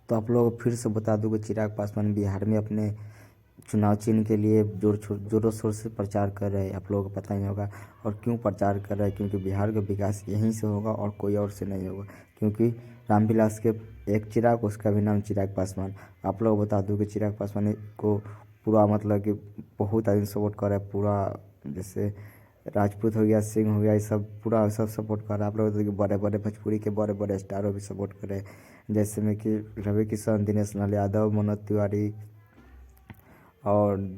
तो आप लोगों को फिर से बता दूं कि चिराग पासवान बिहार में अपने चुनाव चिन्ह के लिए जोरों शोर से प्रचार कर रहे हैं। आप लोगों को पता ही होगा। और क्यों प्रचार कर रहे हैं, क्योंकि बिहार का विकास यहीं से होगा और कोई और से नहीं होगा। क्योंकि रामविलास के एक चिराग, उसका भी नाम चिराग पासवान। आप लोगों को बता दूं कि चिराग पासवान को पूरा मतलब कि बहुत आदमी सपोर्ट कर रहा है। पूरा जैसे राजपूत हो गया, सिंह हो गया, ये सब पूरा सब सपोर्ट कर रहा है। आप लोग देखिए बड़े बड़े भोजपुरी के बड़े बड़े स्टारों भी सपोर्ट कर रहे हैं, जैसे में कि रवि किशन, दिनेश लाल यादव, मनोज तिवारी और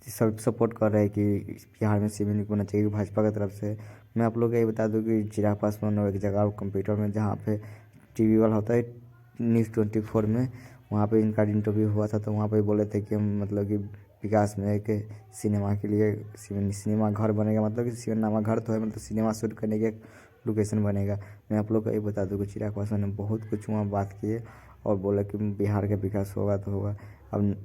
सब सपोर्ट कर रहे हैं कि बिहार में सीएम नहीं होना चाहिए भाजपा की तरफ से। मैं आप लोग को ये बता दूं कि चिराग पासवान एक जगह कंप्यूटर में जहाँ पे टीवी वाला होता है News 24 में, वहाँ पे इनका इंटरव्यू हुआ था। तो वहाँ पे बोले थे कि हम मतलब कि विकास में एक सिनेमा के लिए सिनेमा घर बनेगा, मतलब कि सिनेमा घर तो है, मतलब सिनेमा शूट करने के एक लोकेशन बनेगा। मैं आप लोग को ये बता दूं कि चिराग पासवान ने बहुत कुछ वहाँ बात किए और बोला कि बिहार का विकास होगा तो होगा। अब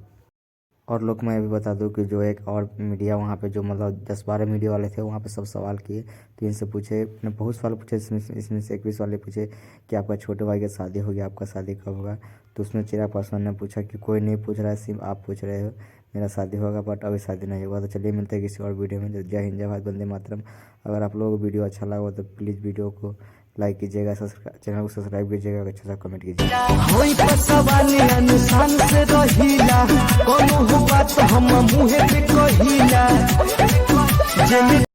और लोग मैं भी बता दूं कि जो एक और मीडिया वहाँ पे जो मतलब 10-12 मीडिया वाले थे वहाँ पे सब सवाल किए। तो इनसे पूछे, मैंने बहुत सवाल पूछे, इसमें से 21 वाले पूछे कि आपका छोटे भाई का शादी हो गया, आपका शादी कब होगा। तो उसमें चिराग पासवान ने पूछा कि कोई नहीं पूछ रहा है, सिर्फ आप पूछ रहे हो, मेरा शादी होगा बट अभी शादी नहीं होगा। तो चलिए मिलते हैं किसी और वीडियो में। जय हिंद, जय भारत, वंदे मातरम। अगर आप लोगों को वीडियो अच्छा लगा हो तो प्लीज़ वीडियो को लाइक कीजिएगा, चैनल को सब्सक्राइब कीजिएगा, अच्छा सा कमेंट कीजिएगा। होई पसवानी अनुशान से रहिला कोनो बात हम मुँह पे कहिला।